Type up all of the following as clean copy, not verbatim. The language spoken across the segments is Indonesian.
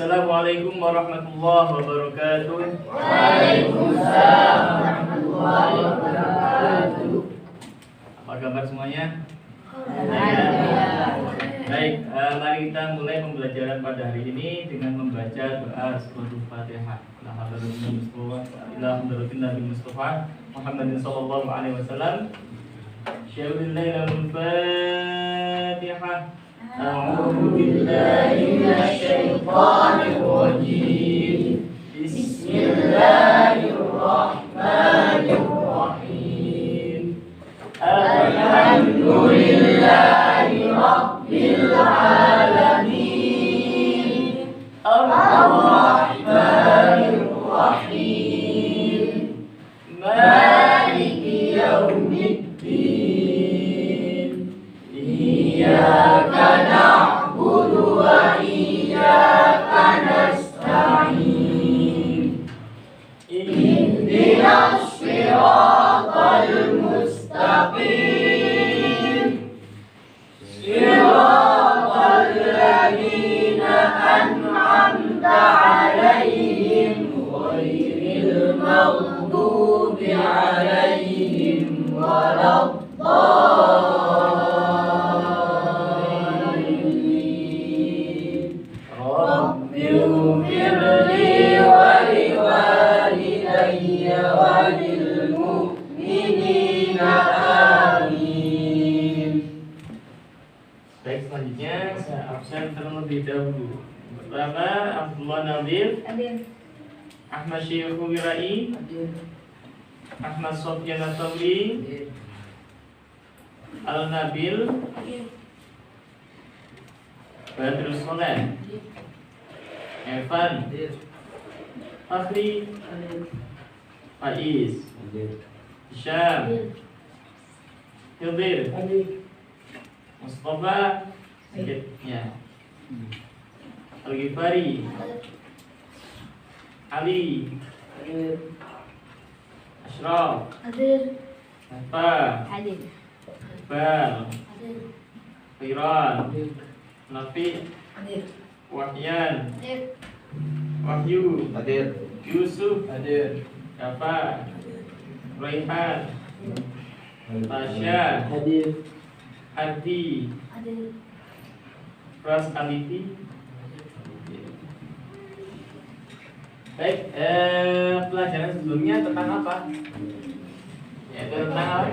Assalamualaikum warahmatullahi wabarakatuh. Waalaikumsalam warahmatullahi wabarakatuh. Apa kabar semuanya? Alhamdulillah. Baik, mari kita mulai pembelajaran pada hari ini dengan membaca doa suratul Fatihah. La haula wala quwwata Nabi Mustafa Muhammadin sallallahu alaihi wasallam. Syarul lailul Fatihah. A'udzu billahi minasyaitonir rajim. Bismillahirrahmanirrahim. Alhamdulillahi rabbil alamin. Ar-Rahmanir Rahim. Maliki yaumiddin. Iyyaka na'budu wa iyyaka nasta'in. Ihdinas siratal mustaqim. Siratal ladzina an'amta 'alaihim ghairil maghdubi 'alaihim waladdallin. Rabbighfirli wa liwalidayya wa lil mu'minina amin. Baik, selanjutnya saya absen terlebih dahulu. Pertama, Abdullah Nabil, Ahmad Syekhu Wirai, Ahmad Sofyan At-Tawli, Al-Nabil, Badrus Soleh, Evan, Fakhri, Faiz, Syam, Hilbir, Mustafa, ya, Al-Ghifari, Ali, Ashraf, Nafa, Bal, Firan, Nafi, Wahyan, Wahyu, Yusuf, Kafa, Raihan, Tasya, Ardi, Pras Alifi. Baik, pelajaran sebelumnya tentang apa? Yaitu tentang apa?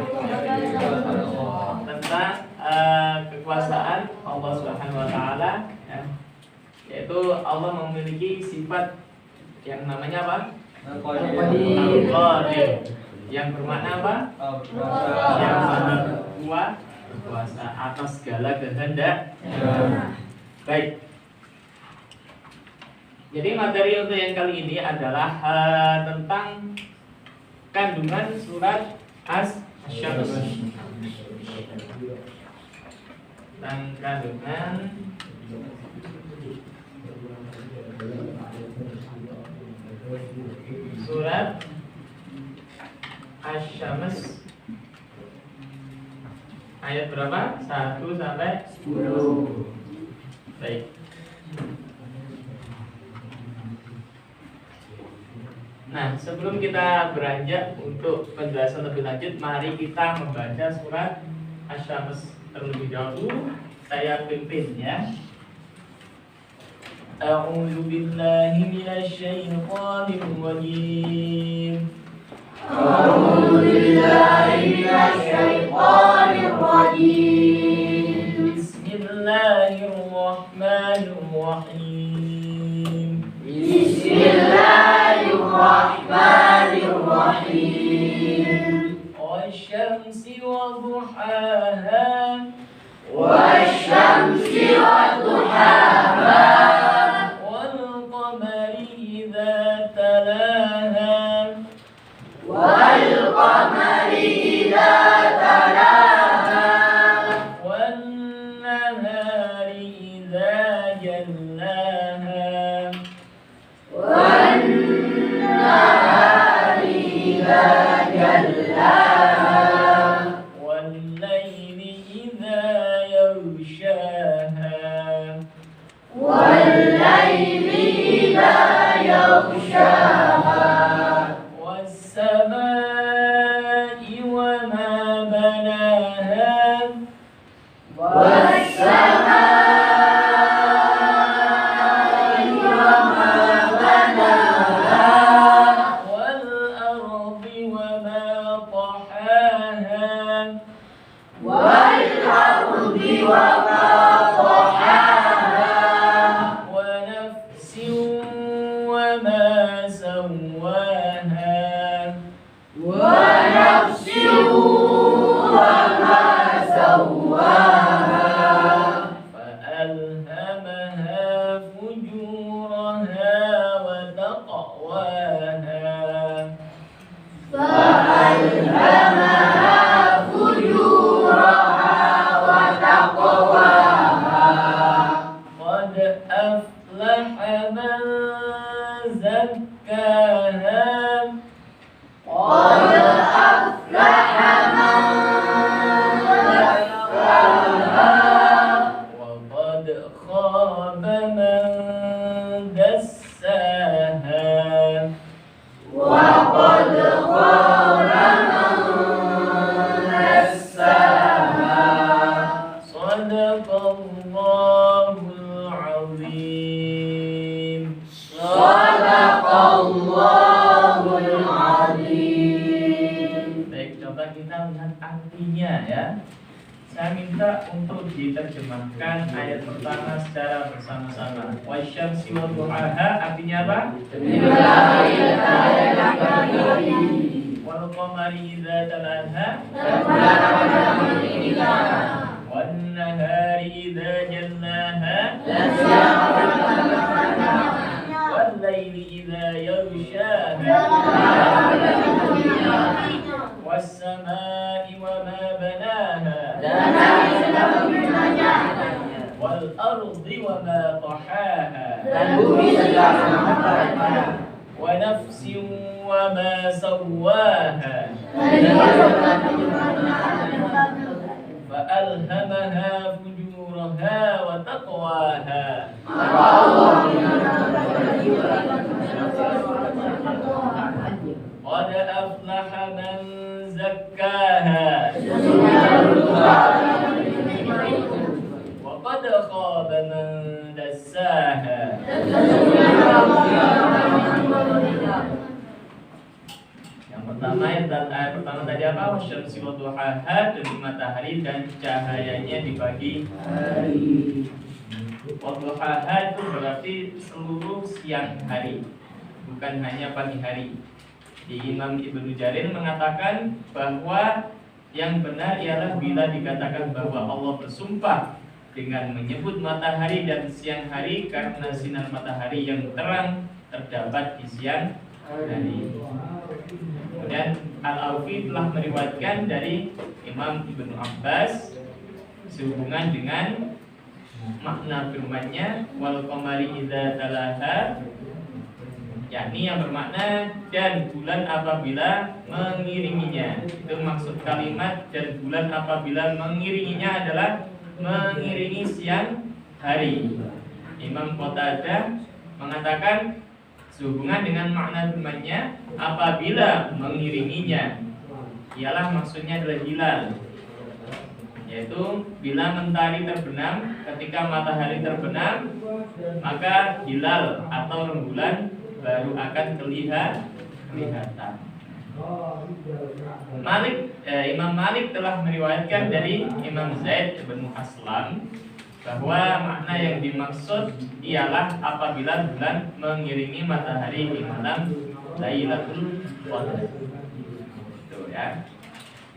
Tentang kekuasaan Allah Subhanahu wa taala, ya. Yaitu Allah memiliki sifat yang namanya apa? Al-Qadir. Yang bermakna apa? Yang maha berkuasa atas segala kehendak. Baik. Jadi materi untuk yang kali ini adalah tentang kandungan surat Asy-Syams. Tentang kandungan surat Asy-Syams. Ayat berapa? 1 sampai 10. Baik. Nah, sebelum kita beranjak untuk penjelasan lebih lanjut, mari kita membaca surat Asy-Syams terlebih dahulu. Saya pimpin, ya. A'udzu billahi minasyaitonir rajim. A'udzu billahi minasyaitonir rajim. Bismillahirrahmanirrahim. Bismillahirrahmanirrahim. Wasyamsi wadduhaha. Wasyamsi wadduhaha. Wal qamari idza talaha. Wal qamari idza talaha. Wan nahari idza jallaha. Wan nahari idza jallaha. Wal laili idza yaghshaha. Wal setelah kita lihat artinya ya, saya minta untuk diterjemahkan ayat pertama secara bersama-sama. Wasyamsi wa duhaha artinya apa? Wal qamari idza talaha wan nahari idza jallaha wal laili idza yaghshaha was samai wa ma banaha wal ardi wa ma tahaha wa nafsin wa ma sawwaha fa alhamaha fujuraha wa taqwaha qad aflaha man zakkaha wa qad khaba man dassaha. Yang pertama ayat pertama tadi apa? Wasyamsi wa duhaha, demi matahari dan cahayanya di pagi hari. Wa duhaha itu berarti seluruh siang hari, bukan hanya pagi hari. Imam Ibnu Jarir mengatakan bahwa yang benar ialah bila dikatakan bahwa Allah bersumpah dengan menyebut matahari dan siang hari karena sinar matahari yang terang terdapat di siang hari. Kemudian Al-Aufi telah meriwayatkan dari Imam Ibnu Abbas sehubungan dengan makna firman-Nya wal qamari idza talaha, yakni yang bermakna dan bulan apabila mengiringinya. Itu maksud kalimat dan bulan apabila mengiringinya adalah mengiringi siang hari. Imam Qatadah mengatakan sehubungan dengan makna firman-Nya apabila mengiringinya ialah maksudnya adalah hilal, yaitu bila mentari terbenam, ketika matahari terbenam maka hilal atau rembulan baru akan kelihatan. Imam Malik telah meriwayatkan dari Imam Zaid bin Aslam bahwa makna yang dimaksud ialah apabila bulan mengiringi matahari di malam Lailatul Qadar. Itu ya.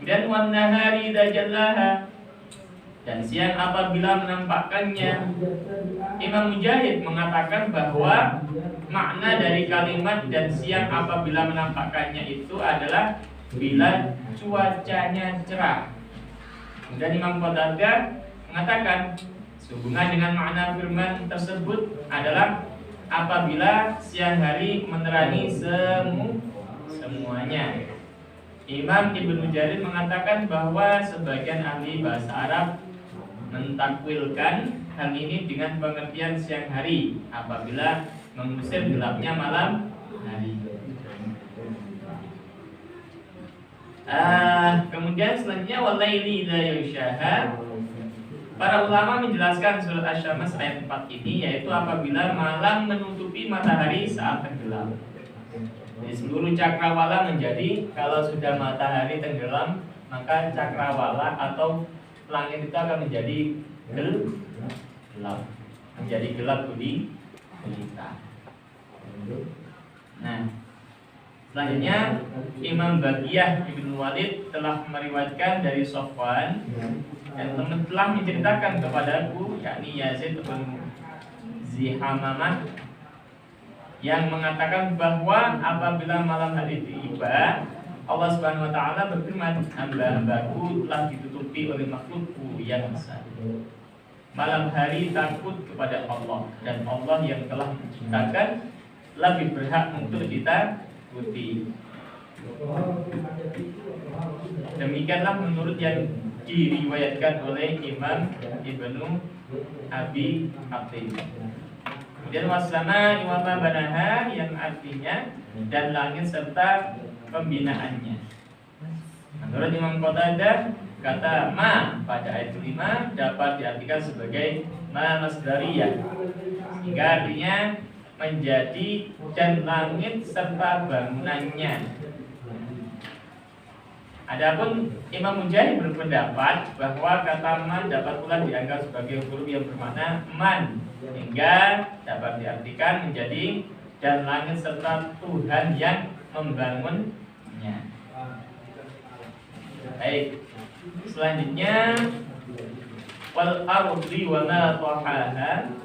Kemudian wan nahari idza jallaha, dan siang apabila menampakkannya. Imam Mujahid mengatakan bahwa makna dari kalimat dan siang apabila menampakkannya itu adalah bila cuacanya cerah. Dan Imam Qatadah mengatakan sehubungan dengan makna firman tersebut adalah apabila siang hari menerangi semuanya. Imam Ibnu Jarir mengatakan bahwa sebagian ahli bahasa Arab mentakwilkan hal ini dengan pengertian siang hari apabila mengusir gelapnya malam hari. Kemudian selanjutnya walaili idza yaghshaha. Para ulama menjelaskan surat Asy-Syams ayat 4 ini yaitu apabila malam menutupi matahari saat tenggelam. Jadi seluruh cakrawala menjadi, kalau sudah matahari tenggelam maka cakrawala atau langit itu akan menjadi gelap, menjadi gelap gulita. Nah, selanjutnya Imam Baqiyah Ibnu Walid telah meriwayatkan dari Sofwan dan telah menceritakan kepadaku, yakni Yazid bin Zihamamah, yang mengatakan bahwa apabila malam hari tiba, Allah Subhanahu wa taala berfirman, hamba-hambaku telah ditutupi oleh makhlukku yang satu. Malam hari takut kepada Allah, dan Allah yang telah menciptakan lebih berhak untuk ditakuti. Demikianlah menurut yang diriwayatkan oleh Imam Ibnu Abi Hatim. Kemudian wasama wa ma banaha, yang artinya dan langit serta pembinaannya. Menurut Imam Qatadah, kata ma pada ayat 5 dapat diartikan sebagai ma masdariyah, sehingga artinya menjadi dan langit serta bangunannya. Adapun Imam Mujahid berpendapat bahwa kata man dapat pula dianggap sebagai huruf yang bermakna man, hingga dapat diartikan menjadi dan langit serta Tuhan yang membangunnya. Baik, selanjutnya wal ardi wa ma tahaha,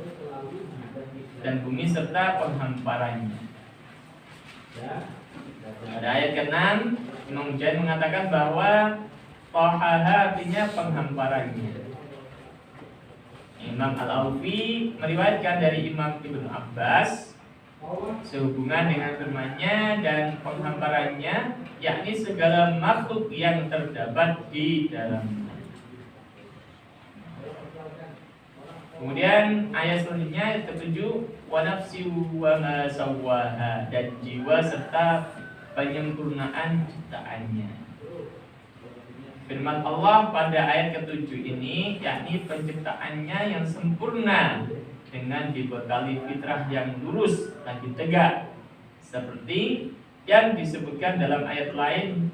dan bumi serta penghamparannya. Pada ayat ke-6 Imam Mujahid mengatakan bahwa tahaha artinya penghamparannya. Imam Al-Aufi meriwayatkan dari Imam Ibnu Abbas sehubungan dengan firman-Nya dan penghamparannya, yakni segala makhluk yang terdapat di dalamnya. Kemudian ayat selanjutnya ke-7, wa nafsi wa ma sawwaha, dan jiwa serta penyempurnaan ciptaannya. Firman Allah pada ayat ke-7 ini yakni penciptaannya yang sempurna dengan dibekali fitrah yang lurus lagi tegak, seperti yang disebutkan dalam ayat lain,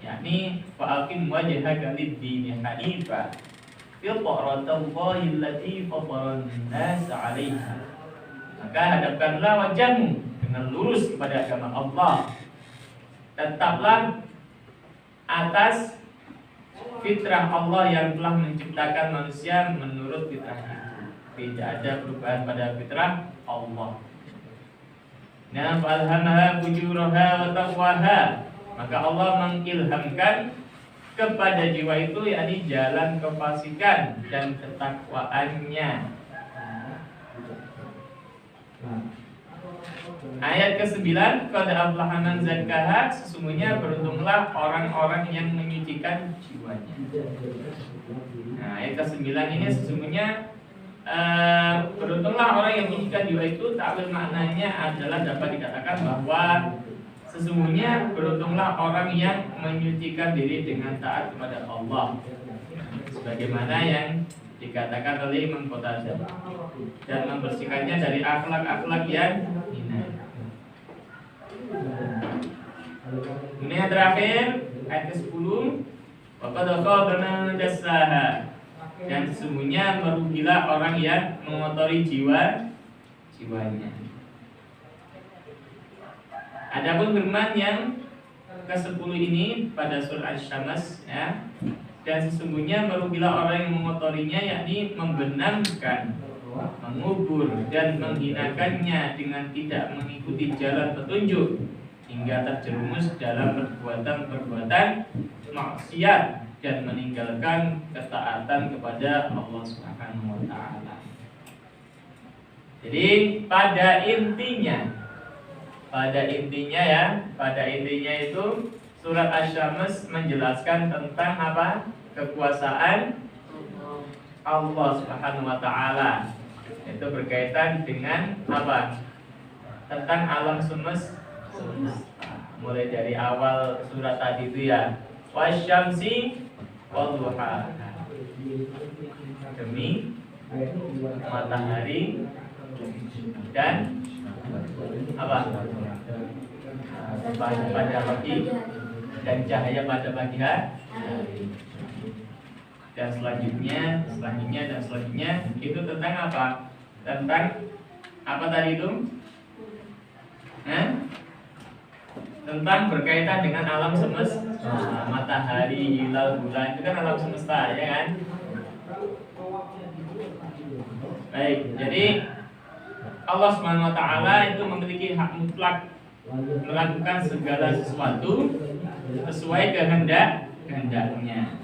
yakni fa'aqim wajhaka lid-dini hanifa fitratallahi allati fataran nas 'alaiha. Maka hadapkanlah wajahmu dengan lurus kepada agama Allah, tetaplah atas fitrah Allah yang telah menciptakan manusia menurut fitrah itu. Tidak ada perubahan pada fitrah Allah. Nah, falhamaha fujuraha wa taqwaha, maka Allah mengilhamkan kepada jiwa itu yakni jalan kefasikan dan ketakwaannya. Ayat ke-9, qad aflaha man zakkaha, sesungguhnya beruntunglah orang-orang yang menyucikan jiwanya. Nah, ayat ke-9 ini sesungguhnya beruntunglah orang yang menyucikan jiwa itu, takwil maknanya adalah dapat dikatakan bahwa sesungguhnya beruntunglah orang yang menyucikan diri dengan taat kepada Allah, sebagaimana yang dikatakan oleh Imam Qatadah, dan membersihkannya dari akhlak-akhlak yang hina. Ini yang terakhir ayat ke-10, wa qad khaba man dassaha, dan sesungguhnya merugilah orang yang mengotori jiwanya. Adapun firman yang ke-10 ini pada surah Asy-Syams, ya, dan sesungguhnya merugilah orang yang mengotorinya, yakni membenamkan, mengubur dan menghinakannya dengan tidak mengikuti jalan petunjuk, hingga terjerumus dalam perbuatan-perbuatan maksiat dan meninggalkan ketaatan kepada Allah Subhanahu wa taala. Jadi pada intinya itu surat Asy-Syams menjelaskan tentang apa? Kekuasaan Allah Subhanahu wa taala. Itu berkaitan dengan apa? Tentang alam semesta. Mulai dari awal surat tadi itu ya, wasyamsi wadduha, demi matahari dan apa? Pada pagi dan cahaya pada pagi hari. Dan selanjutnya itu tentang apa? Tentang apa tadi itu? Tentang berkaitan dengan alam semesta, matahari, hilal, bulan, itu kan alam semesta, ya kan? Baik, jadi Allah Subhanahu wa taala itu memiliki hak mutlak melakukan segala sesuatu sesuai kehendaknya.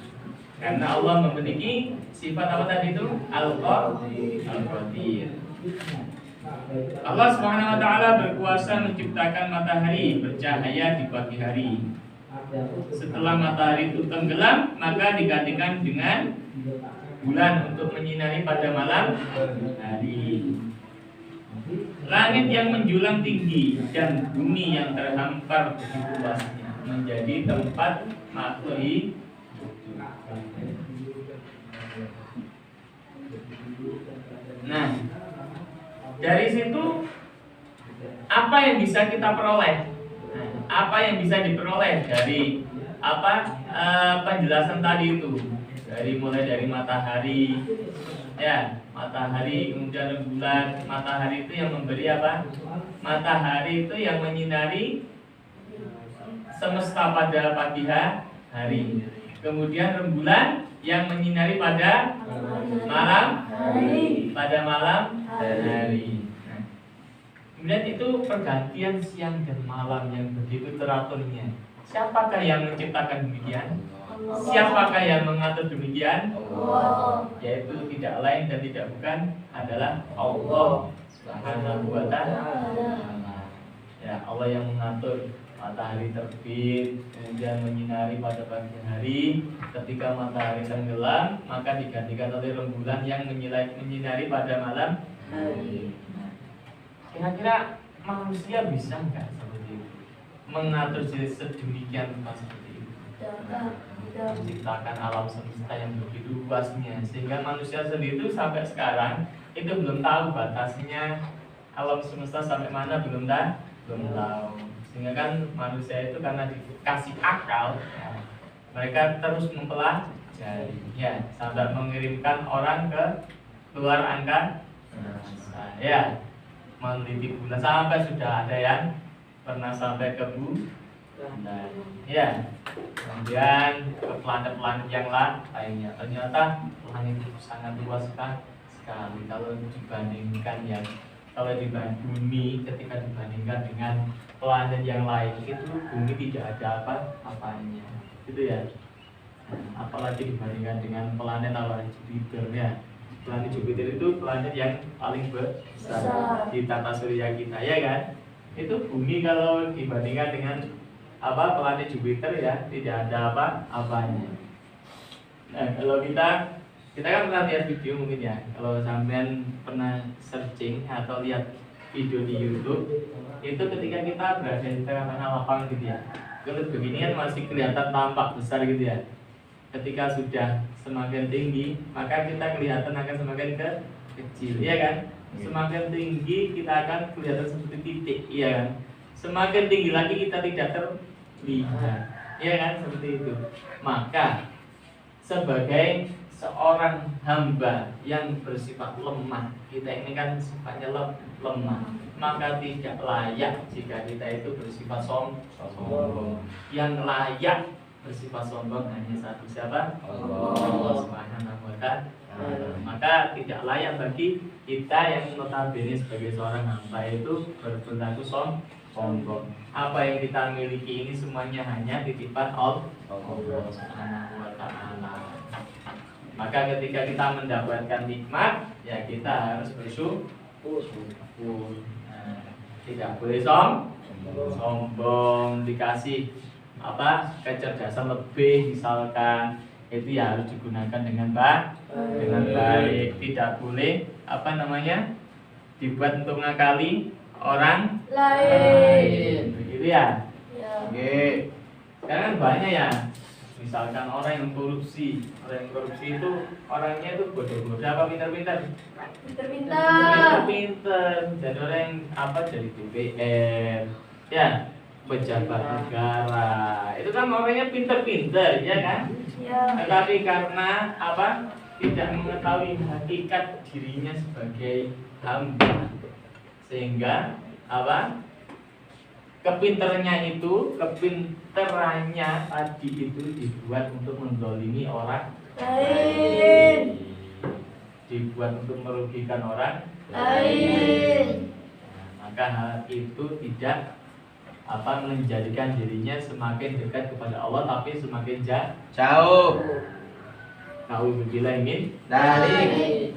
Karena Allah memiliki sifat apa tadi itu? Al-Qadir. Allah Subhanahu wa taala berkuasa menciptakan matahari bercahaya di pagi hari. Setelah matahari itu tenggelam, maka digantikan dengan bulan untuk menyinari pada malam hari. Langit yang menjulang tinggi dan bumi yang terhampar begitu luasnya menjadi tempat makhluk hidup. Nah, dari situ apa yang bisa kita peroleh? Apa yang bisa diperoleh dari apa penjelasan tadi itu mulai dari matahari, ya matahari, kemudian bulan. Matahari itu yang memberi apa? Matahari itu yang menyinari semesta pada pagi hari. Kemudian rembulan yang menyinari pada malam hari. Nah, kemudian itu pergantian siang dan malam yang begitu teraturnya. Siapakah yang menciptakan demikian? Siapakah yang mengatur demikian? Yaitu tidak lain dan tidak bukan adalah Allah Subhanahu wa ta'ala. Ya, Allah yang mengatur matahari terbit, kemudian menyinari pada pagi hari. Ketika matahari tenggelam, maka digantikan oleh rembulan yang menyinari pada malam hari. Kira-kira manusia bisa nggak seperti itu? Mengatur sedemikian rupa seperti itu? Menciptakan alam semesta yang begitu luasnya, sehingga manusia sendiri itu sampai sekarang itu belum tahu batasnya alam semesta sampai mana, belum tahu. Sehingga kan manusia itu karena dikasih akal, ya, mereka terus mempelajari, ya, sampai mengirimkan orang ke luar angkasa, ya, meneliti bulan, sampai sudah ada yang pernah sampai ke bulan, ya, kemudian ke planet-planet yang lainnya. Ternyata planet itu sangat luas sekali kalau dibandingkan ya. Kalau dibanding bumi, ketika dibandingkan dengan planet yang lain, itu bumi tidak ada apa-apanya, gitu ya. Apalagi dibandingkan dengan planet Jupiter, ya. Planet Jupiter itu planet yang paling besar di tata surya kita, ya kan. Itu bumi kalau dibandingkan dengan planet Jupiter, ya tidak ada apa-apanya. Nah, kalau kita kan pernah lihat video mungkin ya, kalau sampean pernah searching atau lihat video di YouTube, itu ketika kita berada di tengah-tengah lapangan gitu ya, kalau begini kan masih kelihatan tampak besar gitu ya. Ketika sudah semakin tinggi, maka kita kelihatan akan semakin kecil, ya kan? Semakin tinggi kita akan kelihatan seperti titik, ya kan? Semakin tinggi lagi kita tidak terlihat, ya kan? Seperti itu. Maka sebagai seorang hamba yang bersifat lemah, kita ini kan sifatnya lemah, maka tidak layak jika kita itu bersifat sombong. Yang layak bersifat sombong hanya satu, siapa? Allah Subhanahu wa ta'ala. Maka tidak layak bagi kita yang notabene sebagai seorang hamba itu berperilaku sombong. Apa yang kita miliki ini semuanya hanya titipan Allah Subhanahu wa ta'ala. Maka ketika kita mendapatkan nikmat, ya kita harus bersyukur. Tidak boleh sombong. Dikasih kecerdasan lebih misalkan, itu ya harus digunakan dengan baik. Tidak boleh dibuat untuk ngakali orang lain. Begitu ya? Oke. Sekarang banyak ya. Misalkan orang yang korupsi itu orangnya itu bodoh-bodoh apa pintar-pintar? Pintar. Dan orang yang jadi DPR, ya, pejabat negara, itu kan orangnya pintar-pintar, ya kan? Ya. Tetapi karena tidak mengetahui hakikat dirinya sebagai hamba, sehingga kepinterannya tadi itu dibuat untuk menzalimi orang lain, dibuat untuk merugikan orang lain. Maka hal itu tidak menjadikan dirinya semakin dekat kepada Allah, tapi semakin jauh. Nauzubillah min dzalik.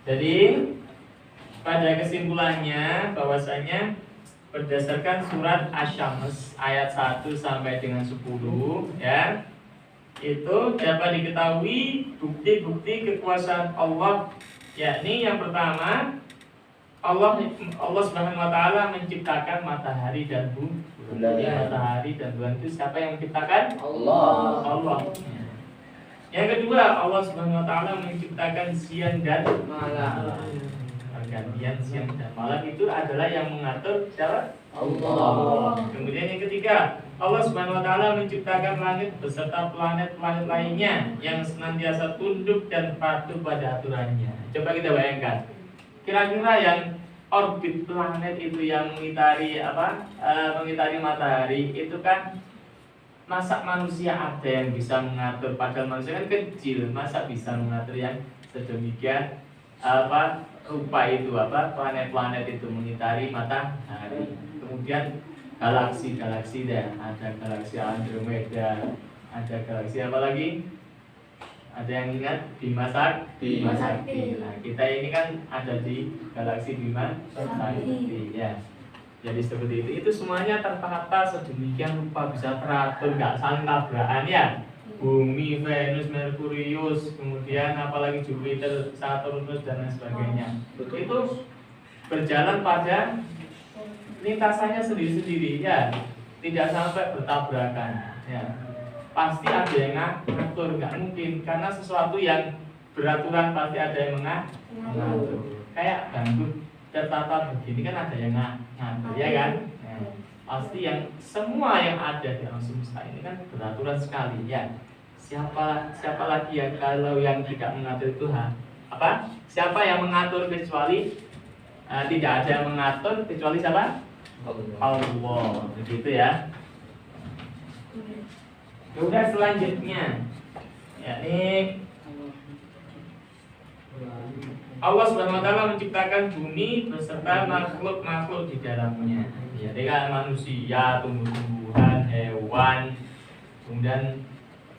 Jadi pada kesimpulannya bahwasanya berdasarkan surat Asy-Syams ayat 1 sampai dengan 10, ya, itu dapat diketahui bukti-bukti kekuasaan Allah, yakni yang pertama Allah Subhanahu wa ta'ala menciptakan matahari dan bulan. Matahari dan bulan itu siapa yang menciptakan? Allah. Yang kedua, Allah Subhanahu wa ta'ala menciptakan siang dan malam. Pergantian siang dan malam itu adalah yang mengatur siapa? Allah. Kemudian yang ketiga, Allah Subhanahu wa taala menciptakan langit beserta planet-planet lainnya yang senantiasa tunduk dan patuh pada aturannya. Coba kita bayangkan. Kira-kira yang orbit planet itu yang mengitari mengitari matahari itu kan, masa manusia ada yang bisa mengatur? Padahal manusia kan kecil, masa bisa mengatur yang sedemikian rupa itu, planet-planet itu mengitari matahari. Kemudian galaksi-galaksi deh, ada galaksi Andromeda, ada galaksi apa lagi? Ada yang ingat? Bima Sakti. Nah, kita ini kan ada di galaksi Bima Sakti ya. Jadi seperti itu. Itu semuanya tertata sedemikian rupa, bisa teratur, nggak saling tabrakan ya. Bumi, Venus, Merkurius, kemudian apalagi Jupiter, Saturnus dan lain sebagainya. Itu berjalan pada lintasannya sendiri-sendiri ya, tidak sampai bertabrakan ya. Pasti ada yang ngatur, nggak mungkin, karena sesuatu yang beraturan pasti ada yang mengatur. Kayak gambut tertata begini kan ada yang ngatur ya kan. Pasti yang semua yang ada di alam semesta ini kan beraturan sekali ya. Siapa lagi ya kalau yang tidak mengatur itu siapa yang mengatur kecuali tidak ada yang mengatur kecuali siapa? Allah, begitu ya. Kemudian selanjutnya, yakni Allah Subhanahu wa taala menciptakan bumi beserta makhluk-makhluk di dalamnya. Jadi kan manusia, tumbuh-tumbuhan, hewan, kemudian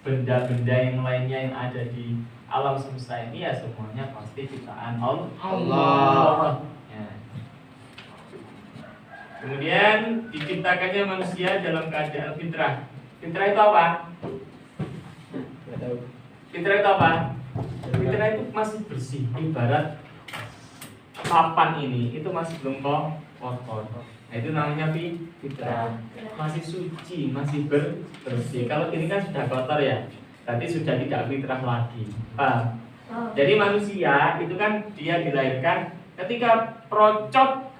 benda-benda yang lainnya yang ada di alam semesta ini ya semuanya pasti ciptaan Allah. Kemudian diciptakannya manusia dalam keadaan fitrah. Fitrah itu apa? Fitrah itu apa? Fitrah itu masih bersih. Ibarat papan ini, itu masih belum kotor. Nah, itu namanya fitrah. Masih suci, masih bersih. Kalau ini kan sudah kotor ya, berarti sudah tidak fitrah lagi. Jadi manusia itu kan dia dilahirkan ketika procot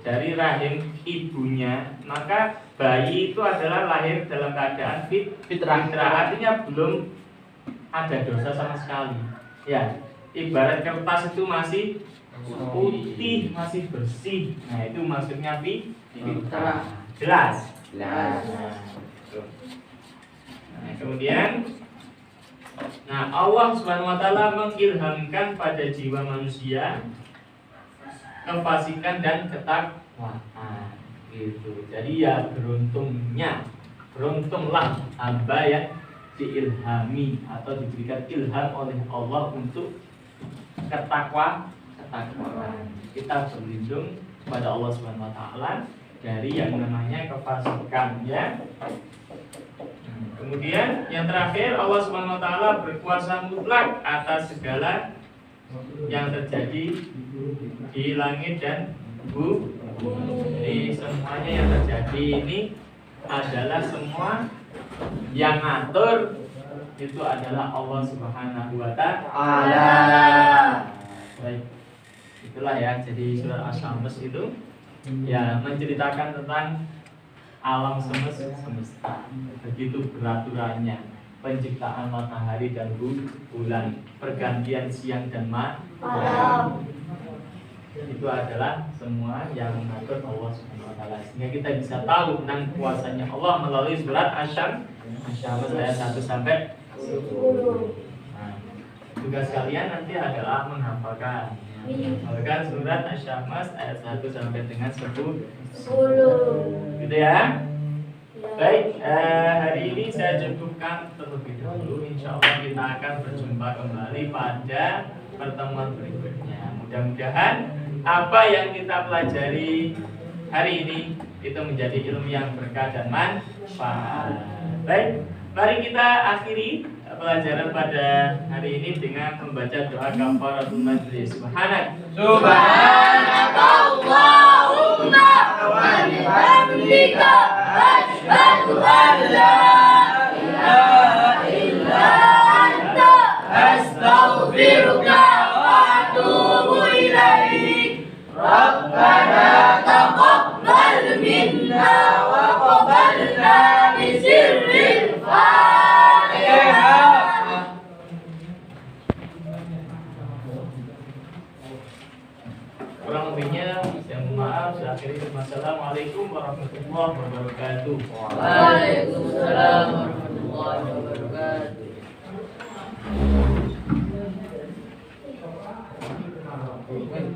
dari rahim ibunya, maka bayi itu adalah lahir dalam keadaan fitrah. Artinya belum ada dosa sama sekali. Ya, ibarat kertas itu masih putih, masih bersih. Nah, itu maksudnya fitrah. Jelas? Jelas. Nah, kemudian Allah Subhanahu wa taala mengilhamkan pada jiwa manusia kefasikan dan ketakwaan gitu. Jadi ya beruntunglah hamba yang diilhami atau diberikan ilham oleh Allah untuk ketakwaan. Kita berlindung kepada Allah Subhanahu wa taala dari yang namanya kefasikan ya. Kemudian yang terakhir, Allah Subhanahu wa taala berkuasa mutlak atas segala yang terjadi di langit dan bumi. Jadi semuanya yang terjadi ini adalah semua yang ngatur itu adalah Allah Subhanahu wa taala. Baik. Itulah ya, jadi surat Asy-Syams itu ya menceritakan tentang alam semesta. Begitu beraturannya, penciptaan matahari dan bulan, pergantian siang dan malam. Itu adalah semua yang mengatur Allah Subhanahu wa taala. Sehingga kita bisa tahu tentang kuasanya Allah melalui surat Asy-Syams ayat 1 sampai 10. Nah, tugas kalian nanti adalah menghafalkan surat Asy-Syams ayat 1 sampai dengan 10. Gitu ya. Baik, hari ini saya cukupkan terlebih dahulu. Insya Allah kita akan berjumpa kembali pada pertemuan berikutnya. Mudah-mudahan apa yang kita pelajari hari ini itu menjadi ilmu yang berkah dan manfaat. Baik, mari kita akhiri pelajaran pada hari ini dengan membaca doa kafaratul majlis. Subhanakallahumma wa bihamdika asyhadu an la ilaha illa anta astaghfiruka wa atubu ilaik. Rabbana taqabbal minna wa taqabbal Baik.